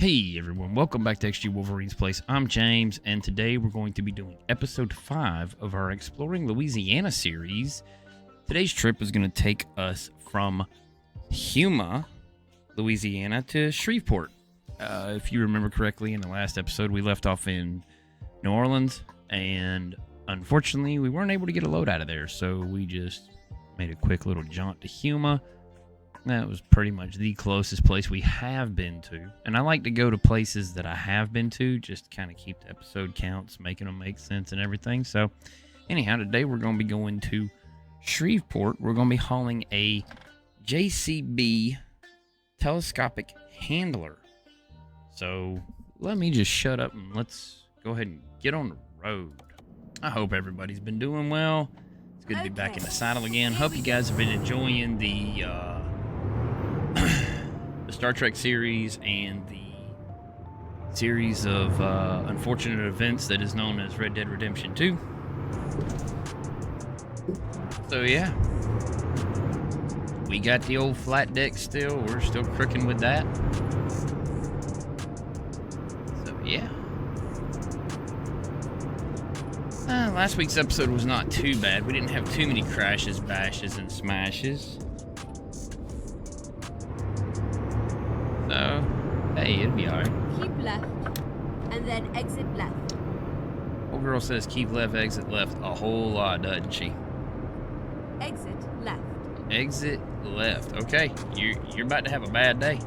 Hey everyone, welcome back to XG Wolverine's Place. I'm James, and today we're going to be doing episode 5 of our Exploring Louisiana series. Today's trip is going to take us from Houma, Louisiana to Shreveport. If you remember correctly, in the last episode we left off in New Orleans, and unfortunately we weren't able to get a load out of there, so we just made a quick little jaunt to Houma. That was pretty much the closest place we have been to. And I like to go to places that I have been to, just to kind of keep the episode counts, making them make sense and everything. So, anyhow, today we're going to be going to Shreveport. We're going to be hauling a JCB telescopic handler. So, let me just shut up and let's go ahead and get on the road. I hope everybody's been doing well. It's good to be back in the saddle again. Hope you guys have been enjoying the Star Trek series and the series of unfortunate events that is known as Red Dead Redemption 2. So yeah, we got the old flat deck still. We're still crooking with that. So yeah. Last week's episode was not too bad. We didn't have too many crashes, bashes, and smashes. So, hey, it'll be alright. Keep left, and then exit left. Old girl says keep left, exit left a whole lot, doesn't she? Exit left. Exit left. Okay, you're about to have a bad day.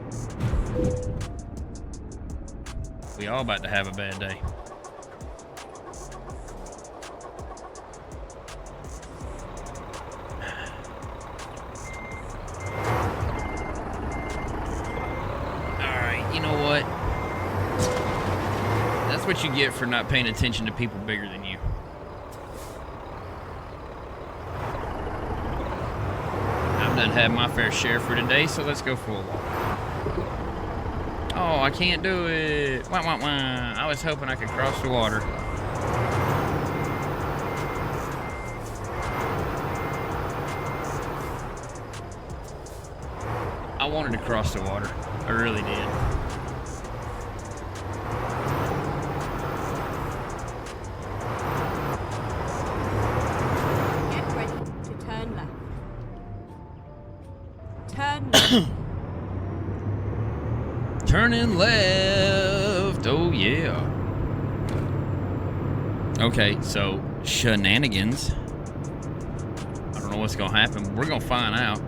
We all about to have a bad day. That's what you get for not paying attention to people bigger than you. I've done had my fair share for today, so let's go for a walk. Oh, I can't do it. Wah, wah, wah. I was hoping I could cross the water. I wanted to cross the water. I really did. Turning left. Oh, yeah. Okay, so shenanigans. I don't know what's going to happen. We're going to find out.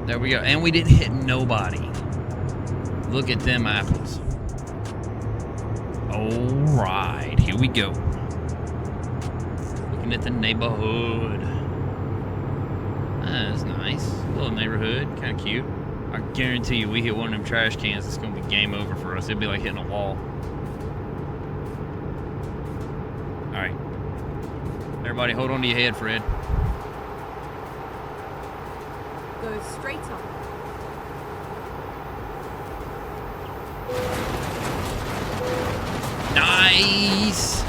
There we go. And we didn't hit nobody. Look at them apples. All right, here we go. Looking at the neighborhood. That's nice. Little neighborhood. Kind of cute. I guarantee you, we hit one of them trash cans, it's going to be game over for us. It'd be like hitting a wall. Alright. Everybody hold on to your head, Fred. Go straight on. Nice!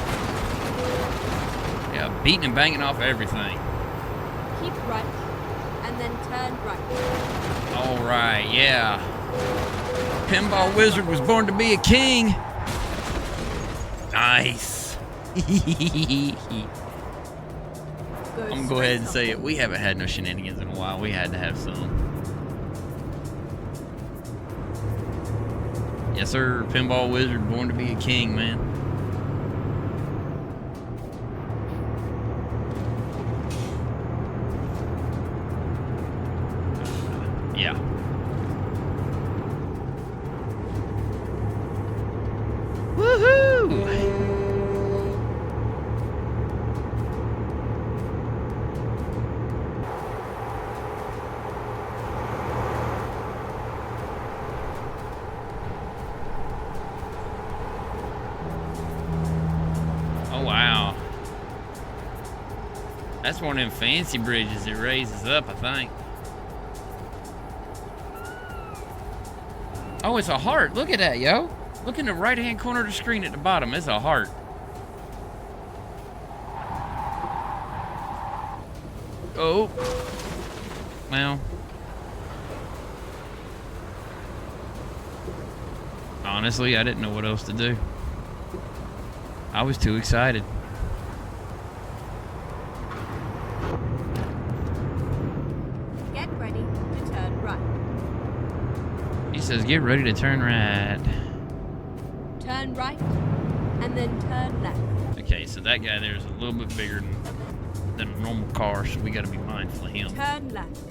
Yeah, beating and banging off everything. Keep right, and then turn right. Alright, yeah. Pinball Wizard was born to be a king. Nice. I'm gonna go ahead and say it. We haven't had no shenanigans in a while. We had to have some. Yes, sir. Pinball Wizard born to be a king, man. Yeah. Woohoo! Oh, wow. That's one of them fancy bridges that raises up, I think. Oh, it's a heart. Look at that, yo. Look in the right-hand corner of the screen at the bottom. It's a heart. Oh. Well. Honestly, I didn't know what else to do. I was too excited. Get ready to turn right. He says, get ready to turn right. Turn right, and then turn left. Okay, so that guy there is a little bit bigger than a normal car, so we gotta be mindful of him. Turn left.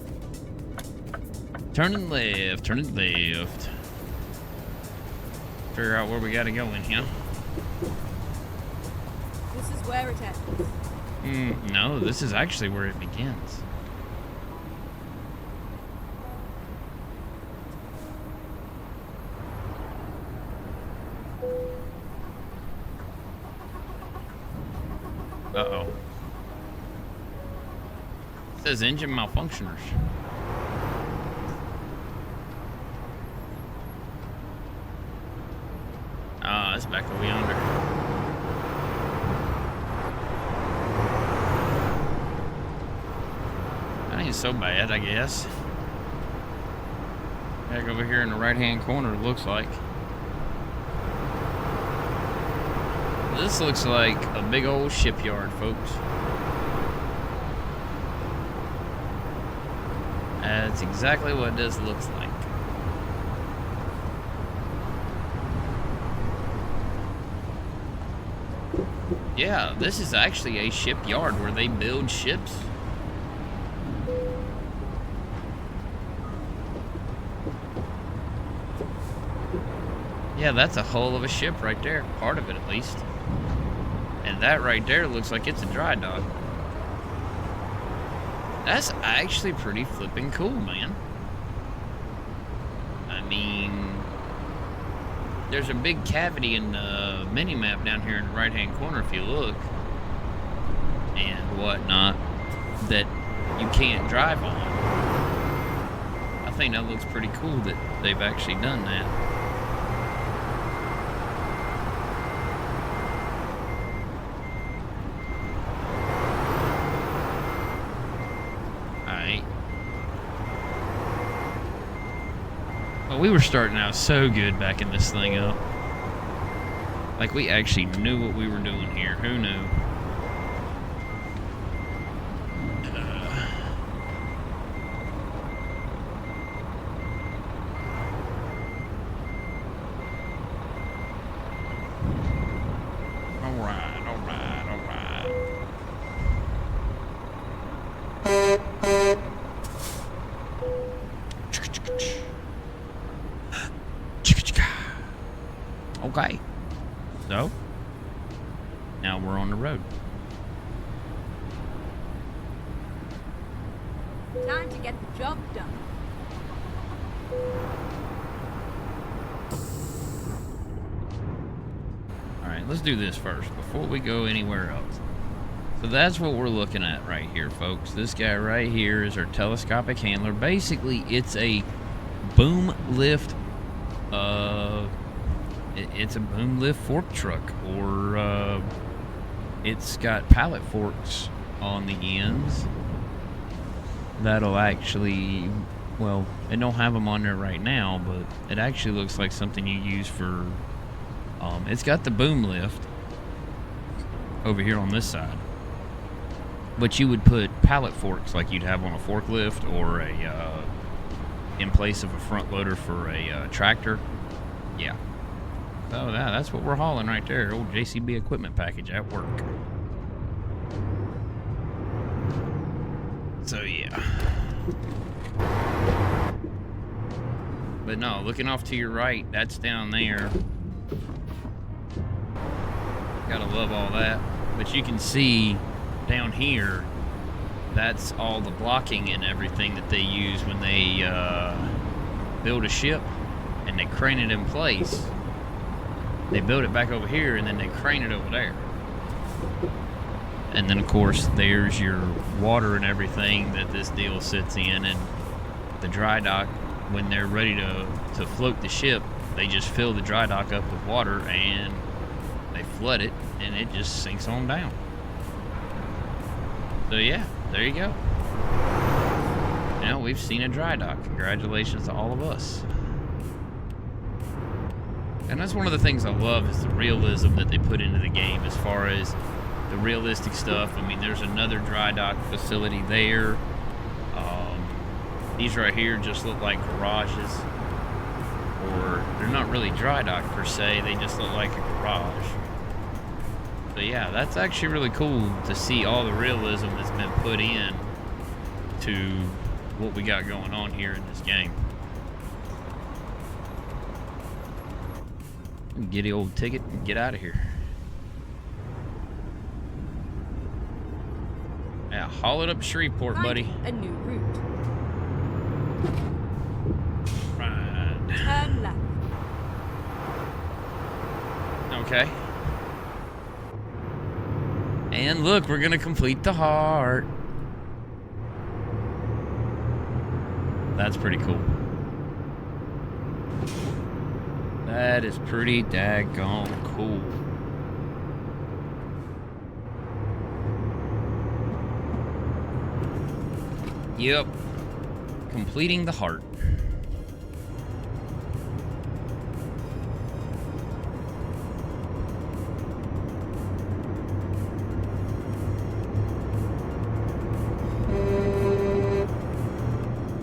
Turning left, turning left. Figure out where we gotta go in here. This is where it ends. No, this is actually where it begins. Uh-oh. It says engine malfunctioners. Ah, it's back over yonder. That ain't so bad, I guess. Back over here in the right-hand corner, it looks like. This looks like a big old shipyard, folks. That's exactly what this looks like. Yeah, this is actually a shipyard where they build ships. Yeah, that's a hull of a ship right there. Part of it, at least. And that right there looks like it's a dry dock. That's actually pretty flipping cool, man. I mean, there's a big cavity in the mini-map down here in the right-hand corner if you look. And whatnot that you can't drive on. I think that looks pretty cool that they've actually done that. Well, we were starting out so good backing this thing up. Like we actually knew what we were doing here. Who knew? Okay. So, now we're on the road. Time to get the job done. Alright, let's do this first before we go anywhere else. So that's what we're looking at right here, folks. This guy right here is our telescopic handler. Basically, it's a boom lift, it's a boom lift fork truck, or it's got pallet forks on the ends that'll actually, well, it don't have them on there right now, but it actually looks like something you use for, it's got the boom lift over here on this side, but you would put pallet forks like you'd have on a forklift or a in place of a front loader for a tractor. Yeah. So yeah, that's what we're hauling right there. Old JCB equipment package at work. So yeah. But no, looking off to your right, that's down there. Gotta love all that. But you can see down here, that's all the blocking and everything that they use when they build a ship and they crane it in place. They build it back over here and then they crane it over there. And then of course there's your water and everything that this deal sits in, and the dry dock, when they're ready to float the ship, they just fill the dry dock up with water and they flood it and it just sinks on down. So yeah, there you go. Now we've seen a dry dock. Congratulations to all of us. And that's one of the things I love is the realism that they put into the game as far as the realistic stuff. I mean, there's another dry dock facility there. These right here just look like garages. Or they're not really dry dock per se, they just look like a garage. So yeah, that's actually really cool to see all the realism that's been put in to what we got going on here in this game. Get the old ticket and get out of here. Yeah, haul it up Shreveport, buddy. A new route. Right. Turn left. Okay. And look, we're gonna complete the heart. That's pretty cool. That is pretty daggone cool. Yep. Completing the heart.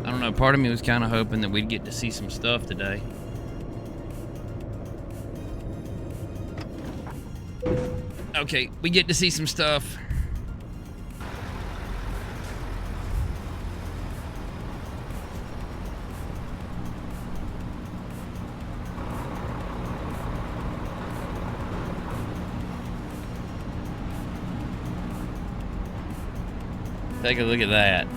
I don't know, part of me was kind of hoping that we'd get to see some stuff today. Okay, we get to see some stuff. Take a look at that.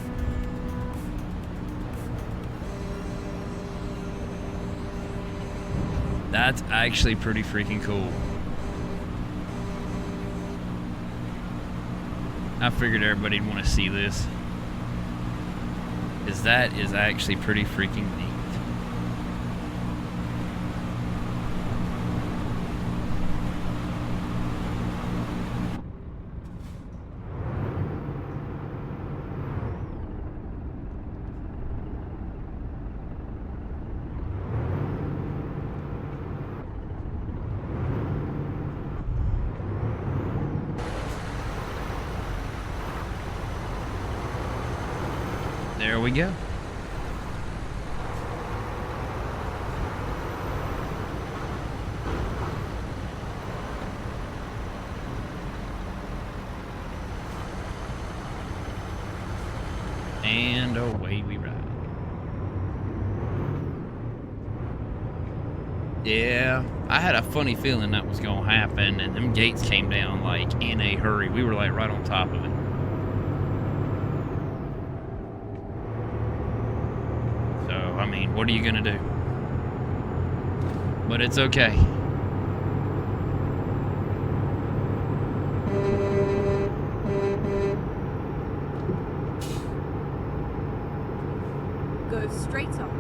That's actually pretty freaking cool. I figured everybody'd want to see this. That is actually pretty freaking neat. There we go. And away we ride. Yeah, I had a funny feeling that was gonna happen, and them gates came down like in a hurry. We were like right on top of it. I mean, what are you gonna do? But it's okay. Go straight on.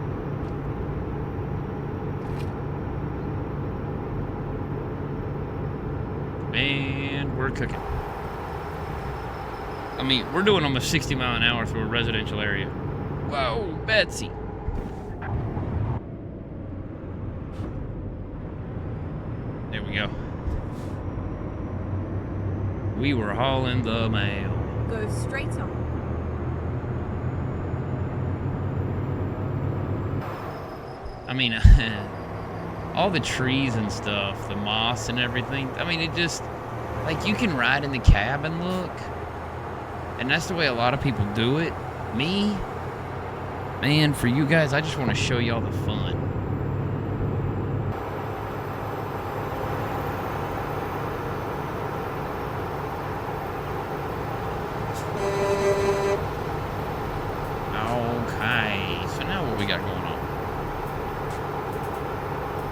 And we're cooking. I mean, we're doing almost 60 miles an hour through a residential area. Whoa, Betsy. There we go. We were hauling the mail. Go straight on. I mean, all the trees and stuff, the moss and everything. I mean, it just, like, you can ride in the cab and look. And that's the way a lot of people do it. Me, man, for you guys, I just want to show y'all the fun. Okay, so now what we got going on?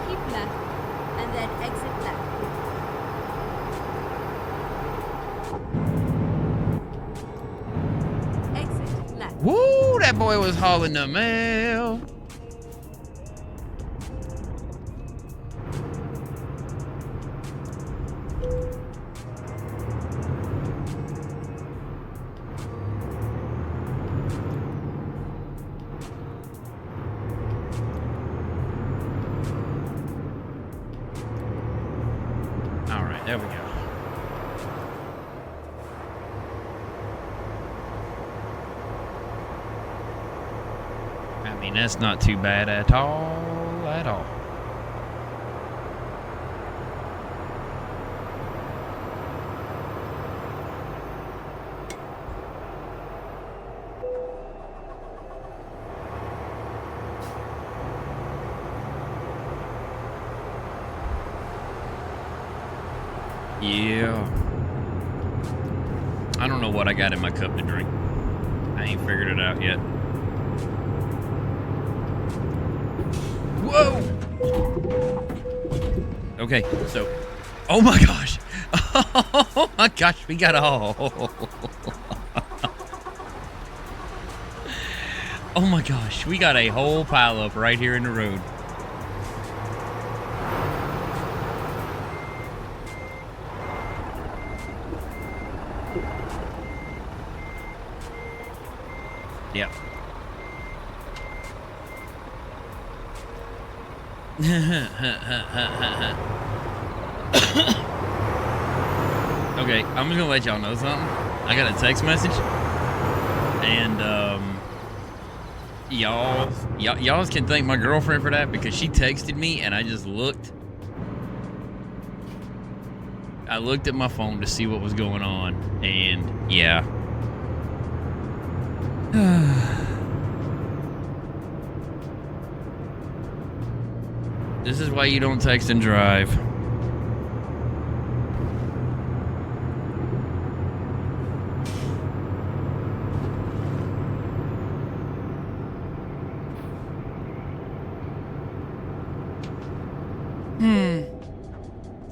Keep left, and then exit left. Exit left. Woo, that boy was hauling the mail. There we go. I mean, that's not too bad at all, at all. Yeah. I don't know what I got in my cup to drink. I ain't figured it out yet. Whoa! Okay, so... Oh my gosh! Oh my gosh, we got a... Oh my gosh, we got a whole pile up right here in the road. Yep. Okay, I'm just gonna let y'all know something. I got a text message, and y'all can thank my girlfriend for that, because she texted me and I just looked. I looked at my phone to see what was going on, and yeah. This is why you don't text and drive.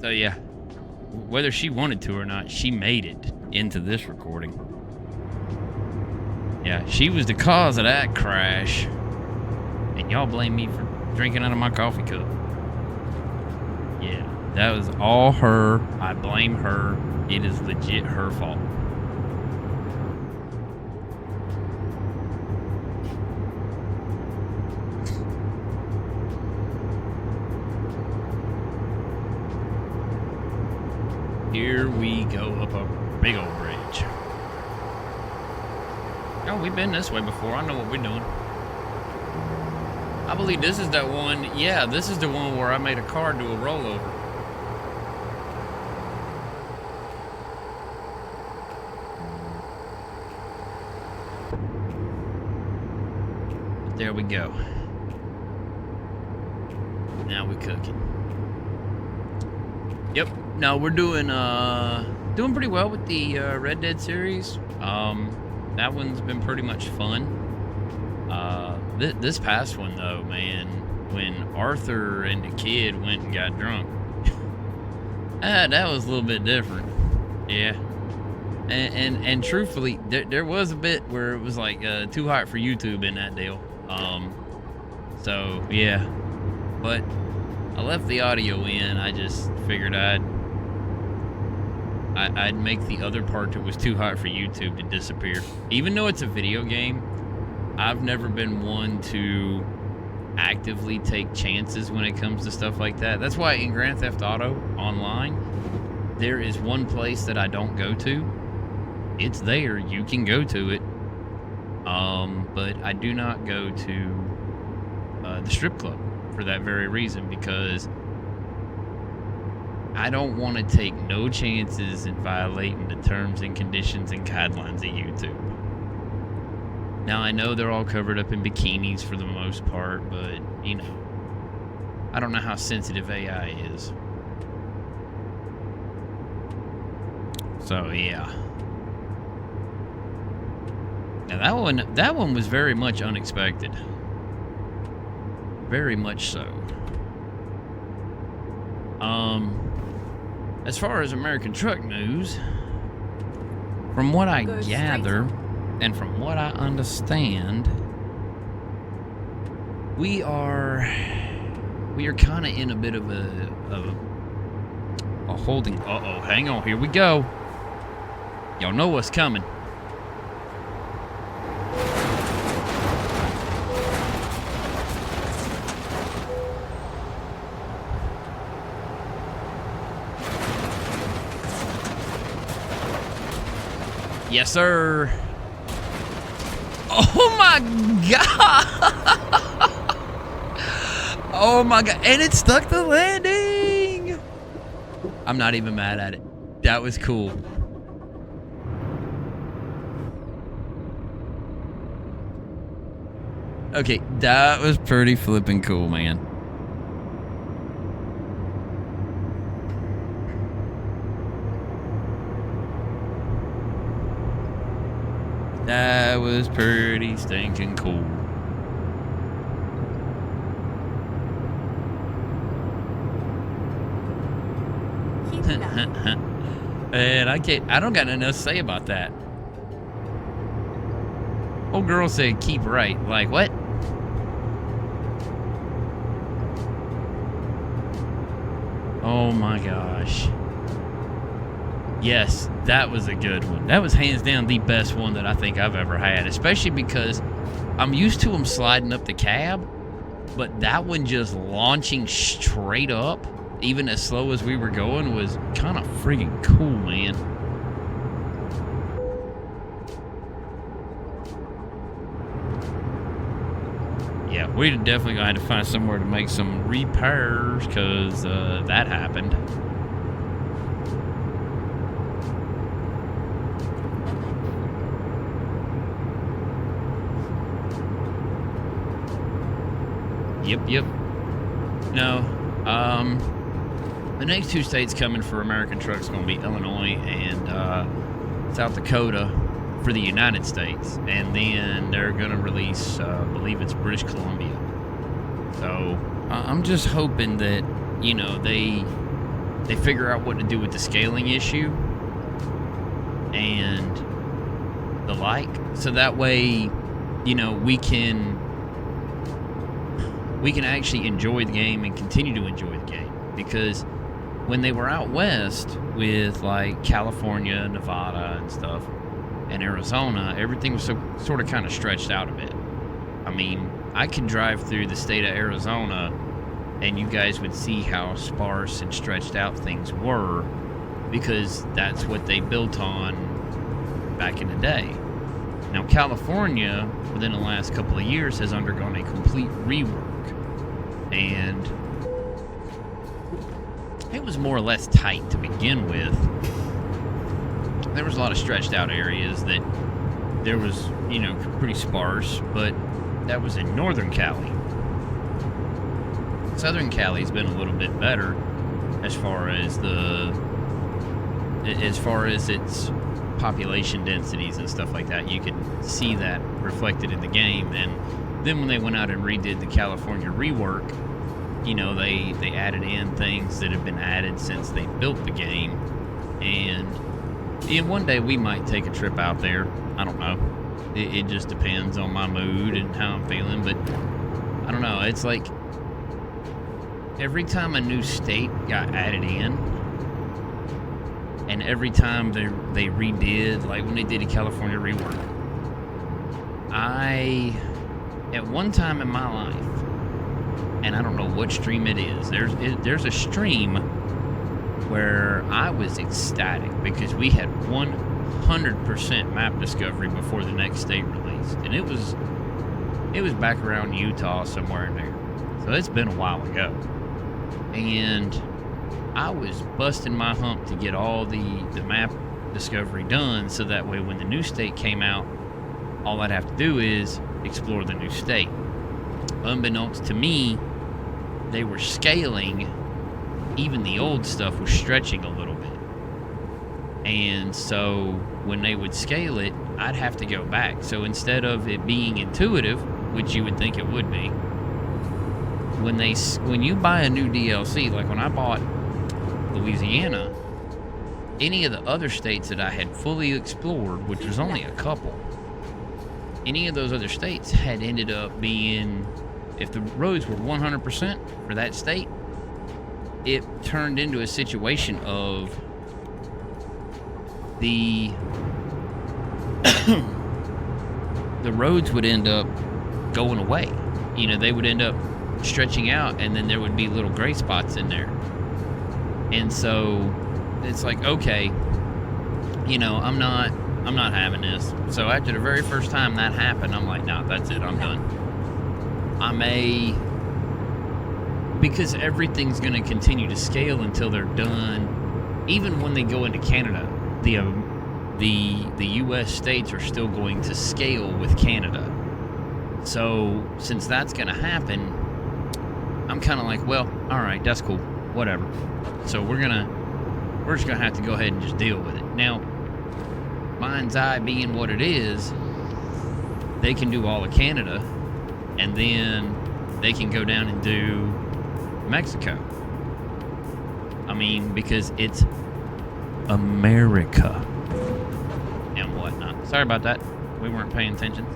So yeah, whether she wanted to or not, she made it into this recording. Yeah, she was the cause of that crash. And y'all blame me for drinking out of my coffee cup. Yeah, that was all her. I blame her. It is legit her fault. Here we go up a big old bridge. Oh, we've been this way before. I know what we're doing. I believe this is that one. Yeah, this is the one where I made a car do a rollover. There we go. Now we're cooking. Yep. No, we're doing pretty well with the Red Dead series. That one's been pretty much fun. This past one though, man, when Arthur and the kid went and got drunk, that was a little bit different. Yeah. And truthfully, there was a bit where it was like too hot for YouTube in that deal. So yeah, but I left the audio in. I just figured I'd make the other part that was too hot for YouTube to disappear. Even though it's a video game, I've never been one to actively take chances when it comes to stuff like that. That's why in Grand Theft Auto Online, there is one place that I don't go to. It's there. You can go to it. But I do not go to the strip club for that very reason, because I don't want to take no chances in violating the terms and conditions and guidelines of YouTube. Now, I know they're all covered up in bikinis for the most part, but, you know, I don't know how sensitive AI is. So, yeah. Now, that one was very much unexpected. Very much so. As far as American truck news, from what I gather and from what I understand, we are kind of in a bit of a holding. Uh-oh, hang on, here we go. Y'all know what's coming. Yes, sir. Oh, my God. Oh, my God. And it stuck the landing. I'm not even mad at it. That was cool. Okay, that was pretty flipping cool, man. That was pretty stinking cool. And I don't got nothing else to say about that. Old girl said keep right. Like, what? Oh my gosh. Yes, that was a good one. That was hands down the best one that I think I've ever had, especially because I'm used to them sliding up the cab, but that one just launching straight up, even as slow as we were going, was kind of freaking cool, man. Yeah, we're definitely going to have to find somewhere to make some repairs because that happened. Yep. No, the next two states coming for American trucks going to be Illinois and South Dakota for the United States, and then they're going to release, I believe it's British Columbia. So I'm just hoping that, you know, they figure out what to do with the scaling issue and the like, so that way, you know, we can actually enjoy the game and continue to enjoy the game. Because when they were out west with like California, Nevada and stuff, and Arizona, everything was sort of kind of stretched out a bit. I mean, I could drive through the state of Arizona and you guys would see how sparse and stretched out things were, because that's what they built on back in the day. Now, California, within the last couple of years, has undergone a complete rework. And it was more or less tight to begin with. There was a lot of stretched out areas that there was, you know, pretty sparse, but that was in Northern Cali. Southern Cali's been a little bit better as far as its population densities and stuff like that. You can see that reflected in the game. And then when they went out and redid the California rework, you know, they added in things that have been added since they built the game. And one day we might take a trip out there. I don't know. It just depends on my mood and how I'm feeling. But I don't know. It's like every time a new state got added in, and every time they redid, like when they did a California rework, at one time in my life, and I don't know what stream it is, there's a stream where I was ecstatic because we had 100% map discovery before the next state released, and it was back around Utah, somewhere in there. So it's been a while ago, and I was busting my hump to get all the map discovery done, so that way when the new state came out, all I'd have to do is explore the new state. Unbeknownst to me, they were scaling. Even the old stuff was stretching a little bit. And so when they would scale it, I'd have to go back. So instead of it being intuitive, which you would think it would be, when you buy a new DLC, like when I bought Louisiana, any of the other states that I had fully explored, which was only a couple, any of those other states had ended up being, if the roads were 100% for that state, it turned into a situation of the roads would end up going away. You know, they would end up stretching out, and then there would be little gray spots in there. And so it's like, okay, you know, I'm not I'm not having this. So after the very first time that happened, I'm like, no, that's it. I'm done. Because everything's going to continue to scale until they're done. Even when they go into Canada, the U.S. states are still going to scale with Canada. So since that's going to happen, I'm kind of like, well, all right, that's cool, whatever. So we're just gonna have to go ahead and just deal with it. Now, Mind's Eye being what it is, they can do all of Canada, and then they can go down and do Mexico. I mean, because it's America and whatnot. Sorry about that. We weren't paying attention.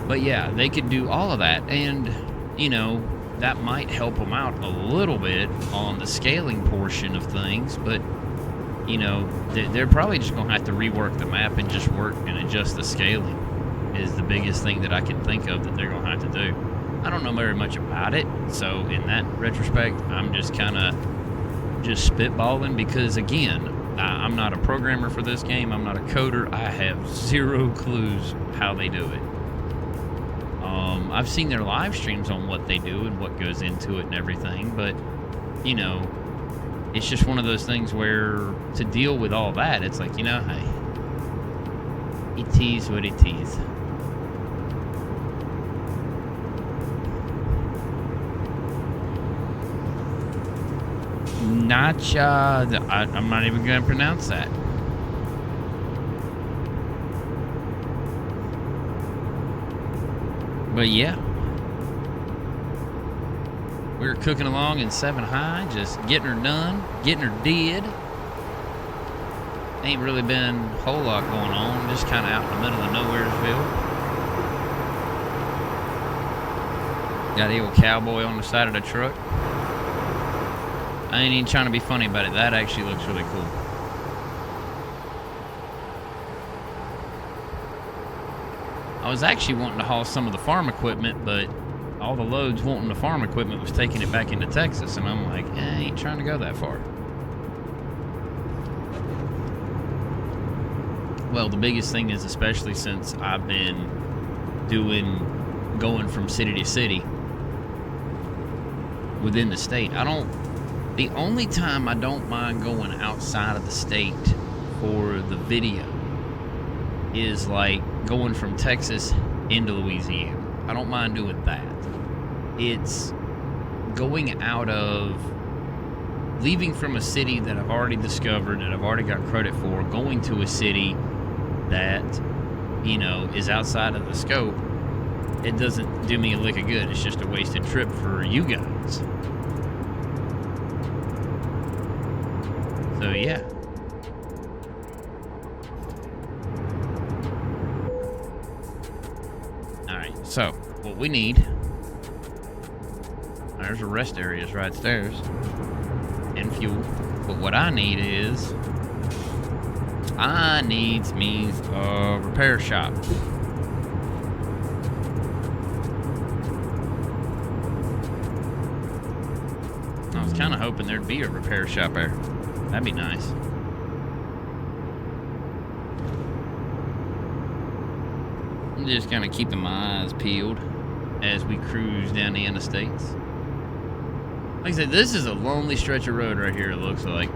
But yeah, they could do all of that, and you know, that might help them out a little bit on the scaling portion of things, but you know, they're probably just gonna have to rework the map and just work and adjust the scaling is the biggest thing that I can think of that they're gonna have to do. I don't know very much about it, so in that retrospect, I'm just kind of just spitballing because, again, I'm not a programmer for this game. I'm not a coder. I have zero clues how they do it. I've seen their live streams on what they do and what goes into it and everything, but, you know, it's just one of those things where to deal with all that, it's like, you know, hey, it is what it is. I'm not even going to pronounce that. But yeah, we're cooking along in 7 high, just getting her done, getting her did. Ain't really been a whole lot going on, just kind of out in the middle of Nowheresville. Got the old cowboy on the side of the truck. I ain't even trying to be funny about it. That actually looks really cool. I was actually wanting to haul some of the farm equipment, but all the loads wanting the farm equipment was taking it back into Texas, and I'm like, I ain't trying to go that far. Well, the biggest thing is, especially since I've been going from city to city within the state, the only time I don't mind going outside of the state for the video is like going from Texas into Louisiana. I don't mind doing that. It's going out of, leaving from a city that I've already discovered, that I've already got credit for, going to a city that, you know, is outside of the scope. It doesn't do me a lick of good. It's just a wasted trip for you guys. So yeah. Alright, so what we need, there's a rest areas right there, and fuel. But what I need is, me a repair shop. I was kind of hoping there'd be a repair shop there. That'd be nice. I'm just kind of keeping my eyes peeled as we cruise down the interstates. Like I said, this is a lonely stretch of road right here, it looks like.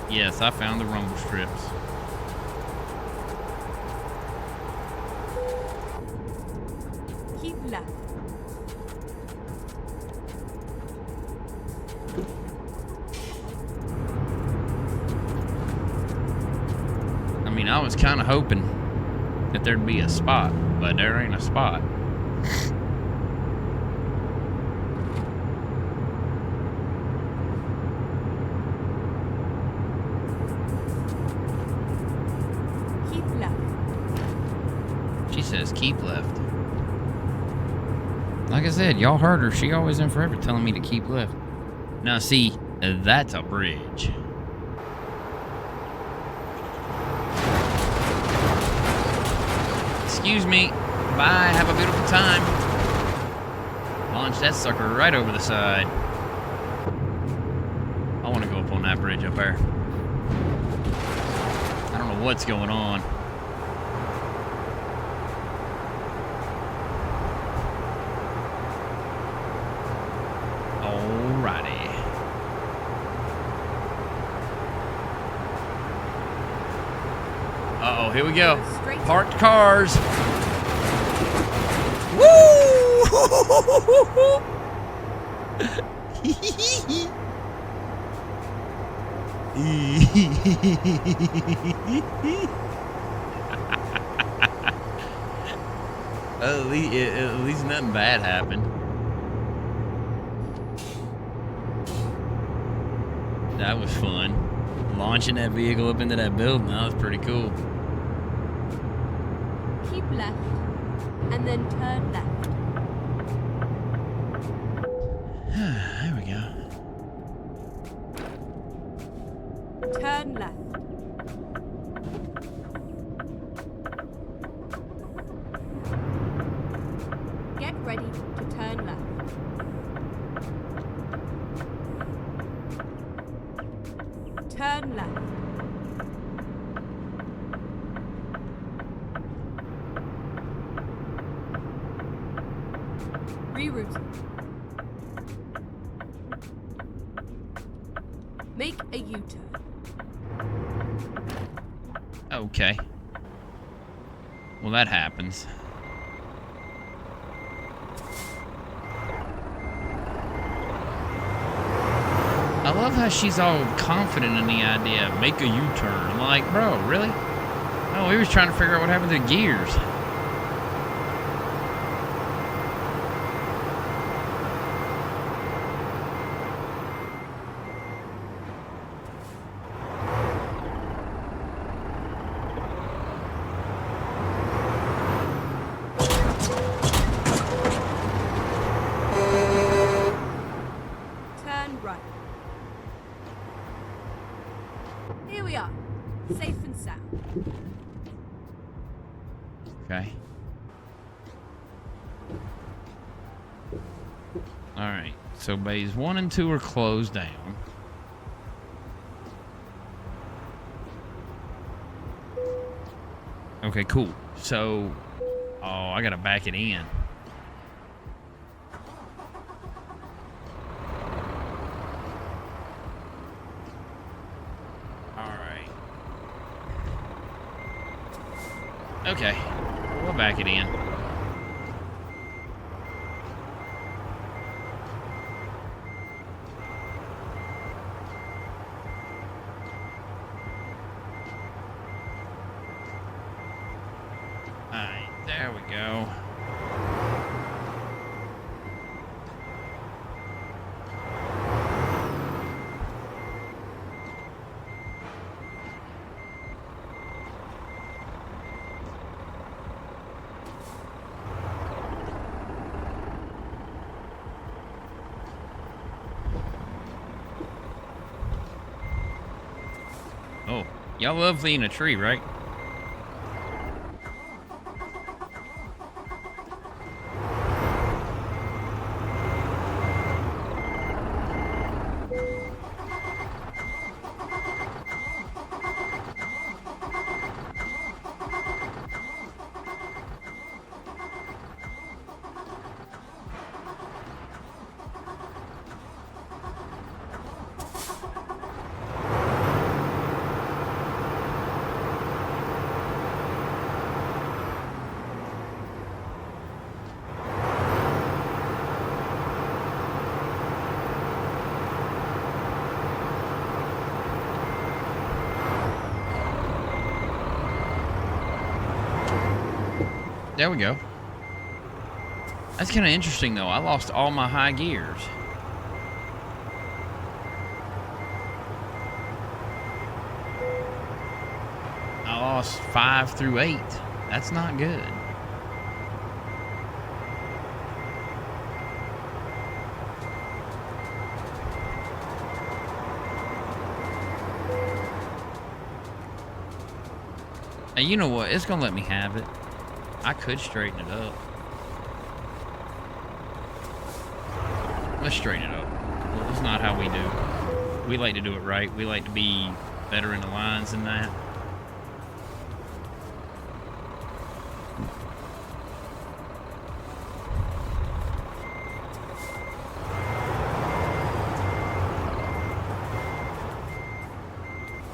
Yes, I found the rumble strips. Keep left. I mean, I was kind of hoping that there'd be a spot, but there ain't a spot. Says keep left. Like I said, y'all heard her. She always and forever telling me to keep left. Now see, That's a bridge. Excuse me. Bye. Have a beautiful time. Launch that sucker right over the side. I want to go up on that bridge up there. I don't know what's going on. Alrighty. Uh-oh, here we go. Parked cars. Woo! At least nothing bad happened. That was fun. Launching that vehicle up into that building, that was pretty cool. Keep left, and then turn left. There we go. Turn left. Get ready to turn left. Turn left. Reroute. Make a U-turn. Okay. Well, that happens. I love how she's all confident in the idea of make a U-turn. I'm like, bro, really? Oh, we was trying to figure out what happened to the gears. Turn right. Here we are, safe and sound. Okay. Alright, so bays 1 and 2 are closed down. Okay, cool. So, oh, I gotta back it in. Alright. Okay, we'll back it in. Alright, there we go. Oh, y'all love seeing a tree, right? There we go. That's kind of interesting, though. I lost all my high gears. I lost 5 through 8. That's not good. And you know what? It's going to let me have it. I could straighten it up. Let's straighten it up. Well, that's not how we do. We like to do it right. We like to be better in the lines than that.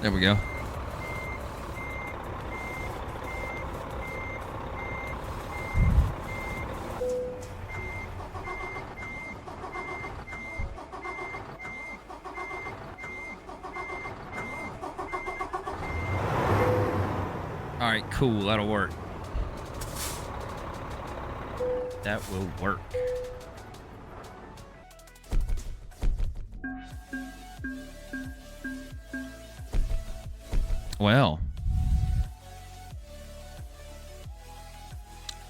There we go. All right, cool. That'll work. That will work. Well,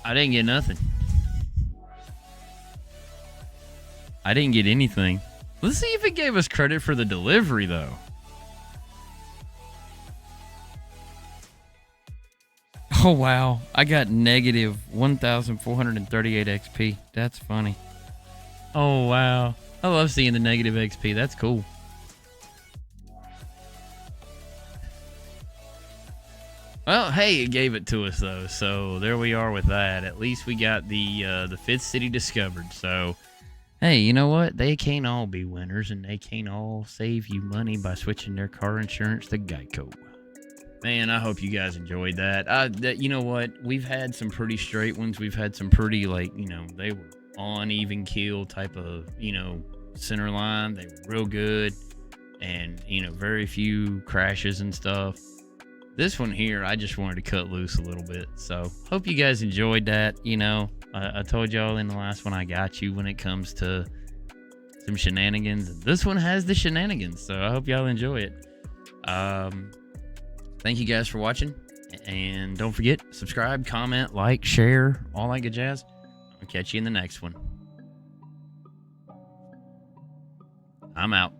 I didn't get nothing. I didn't get anything. Let's see if it gave us credit for the delivery, though. Oh, wow. I got negative 1,438 XP. That's funny. Oh, wow. I love seeing the negative XP. That's cool. Well, hey, it gave it to us, though. So there we are with that. At least we got the fifth city discovered. So, hey, you know what? They can't all be winners, and they can't all save you money by switching their car insurance to Geico. Man, I hope you guys enjoyed that. You know what? We've had some pretty straight ones. We've had some pretty, like, you know, they were on even keel type of, you know, center line. They were real good. And, you know, very few crashes and stuff. This one here, I just wanted to cut loose a little bit. So, hope you guys enjoyed that. You know, I told y'all in the last one I got you when it comes to some shenanigans. This one has the shenanigans. So, I hope y'all enjoy it. Thank you guys for watching, and don't forget, subscribe, comment, like, share, all that good jazz. I'll catch you in the next one. I'm out.